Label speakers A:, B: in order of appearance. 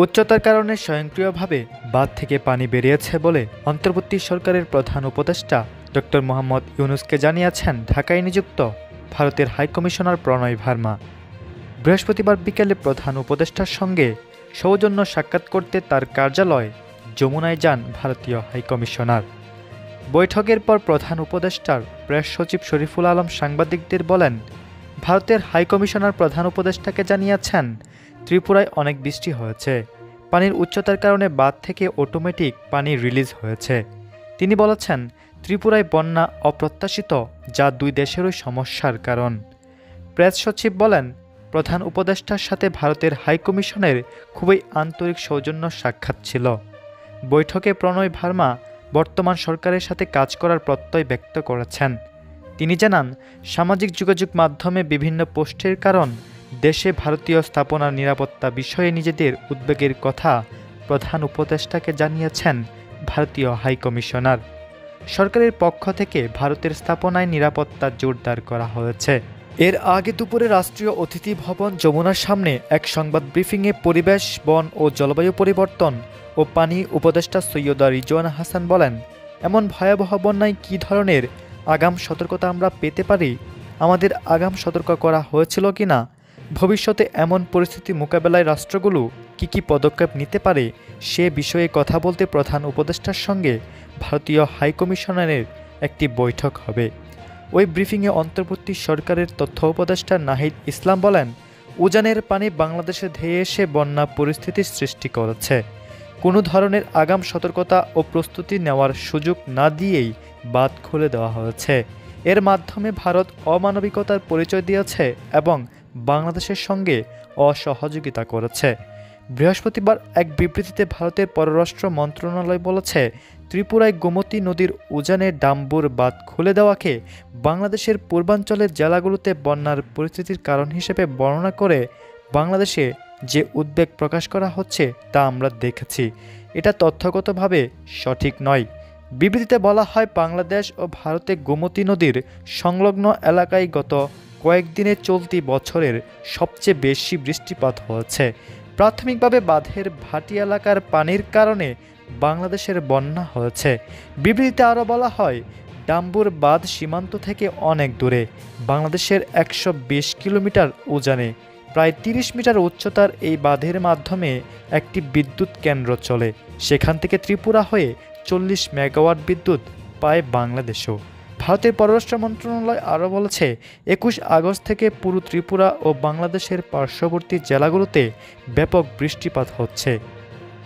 A: উচ্চতার কারণে স্বয়ংক্রিয়ভাবে বাঁধ থেকে পানি বেরিয়েছে বলে অন্তর্বর্তী সরকারের প্রধান উপদেষ্টা ডক্টর মোহাম্মদ ইউনূসকে জানিয়েছেন ঢাকায় নিযুক্ত ভারতের হাইকমিশনার প্রণয় ভার্মা। বৃহস্পতিবার বিকেলে প্রধান উপদেষ্টার সঙ্গে সৌজন্য সাক্ষাৎ করতে তার কার্যালয় যমুনায় যান ভারতীয় হাইকমিশনার। বৈঠকের পর প্রধান উপদেষ্টার প্রেস সচিব শরীফুল আলম সাংবাদিকদের বলেন, ভারতের হাইকমিশনার প্রধান উপদেষ্টাকে জানিয়েছেন ত্রিপুরায় অনেক বৃষ্টি হয়েছে, পানির উচ্চতার কারণে বাঁধ থেকে অটোমেটিক পানি রিলিজ হয়েছে। তিনি বলেছেন, ত্রিপুরায় বন্যা অপ্রত্যাশিত, যা দুই দেশেরই সমস্যার কারণ। প্রেস সচিব বলেন, প্রধান উপদেষ্টার সাথে ভারতের হাইকমিশনের খুবই আন্তরিক সৌজন্য সাক্ষাৎ ছিল। বৈঠকে প্রণয় ভার্মা বর্তমান সরকারের সাথে কাজ করার প্রত্যয় ব্যক্ত করেছেন। তিনি জানান, সামাজিক যোগাযোগ মাধ্যমে বিভিন্ন পোস্টের কারণ দেশে ভারতীয় স্থাপনার নিরাপত্তা বিষয়ে নিজেদের উদ্বেগের কথা প্রধান উপদেষ্টাকে জানিয়েছেন ভারতীয় হাইকমিশনার। সরকারের পক্ষ থেকে ভারতের স্থাপনায় নিরাপত্তা জোরদার করা হয়েছে। এর আগে দুপুরে রাষ্ট্রীয় অতিথি ভবন যমুনার সামনে এক সংবাদ ব্রিফিংয়ে পরিবেশ, বন ও জলবায়ু পরিবর্তন ও পানি উপদেষ্টা সৈয়দা রিজওয়ানা হাসান বলেন, এমন ভয়াবহ বন্যায় কী ধরনের আগাম সতর্কতা আমরা পেতে পারি, আমাদের আগাম সতর্ক করা হয়েছিল কিনা, ভবিষ্যতে এমন পরিস্থিতি মোকাবেলায় রাষ্ট্রগুলো কী পদক্ষেপ নিতে পারে সে বিষয়ে কথা বলতে প্রধান উপদেষ্টার সঙ্গে ভারতীয় হাইকমিশনারের একটি বৈঠক হবে। ওই ব্রিফিংয়ে অন্তর্বর্তী সরকারের তথ্য উপদেষ্টা নাহিদ ইসলাম বলেন, উজানের পানি বাংলাদেশে ধেয়ে এসে বন্যা পরিস্থিতির সৃষ্টি করেছে। কোনো ধরনের আগাম সতর্কতা ও প্রস্তুতি নেওয়ার সুযোগ না দিয়েই বাঁধ খুলে দেওয়া হয়েছে। এর মাধ্যমে ভারত অমানবিকতার পরিচয় দিয়েছে এবং বাংলাদেশের সঙ্গে অসহযোগিতা করেছে। বৃহস্পতিবার এক বিবৃতিতে ভারতের পররাষ্ট্র মন্ত্রণালয় বলেছে, ত্রিপুরায় গোমতী নদীর উজানে ডাম্বুর বাঁধ খুলে দেওয়াকে বাংলাদেশের পূর্বাঞ্চলের জেলাগুলোতে বন্যার পরিস্থিতির কারণ হিসেবে বর্ণনা করে বাংলাদেশে যে উদ্বেগ প্রকাশ করা হচ্ছে তা আমরা দেখেছি। এটা তথ্যগতভাবে সঠিক নয়। বিবৃতিতে বলা হয়, বাংলাদেশ ও ভারতে গোমতী নদীর সংলগ্ন এলাকায় গত কয়েকদিনে চলতি বছরের সবচেয়ে বেশি বৃষ্টিপাত হয়েছে। প্রাথমিকভাবে বাঁধের ভাটি এলাকার পানির কারণে বাংলাদেশের বন্যা হয়েছে। বিবৃতিতে আরও বলা হয়, ডাম্বুর বাঁধ সীমান্ত থেকে অনেক দূরে, বাংলাদেশের 120 কিলোমিটার উজানে প্রায় 30 মিটার উচ্চতার এই বাঁধের মাধ্যমে একটি বিদ্যুৎ কেন্দ্র চলে। সেখান থেকে ত্রিপুরা হয়ে 40 মেগাওয়াট বিদ্যুৎ পায় বাংলাদেশও। ভারতের পররাষ্ট্র মন্ত্রণালয় আরও বলেছে, 21 আগস্ট থেকে পুরো ত্রিপুরা ও বাংলাদেশের পার্শ্ববর্তী জেলাগুলোতে ব্যাপক বৃষ্টিপাত হচ্ছে।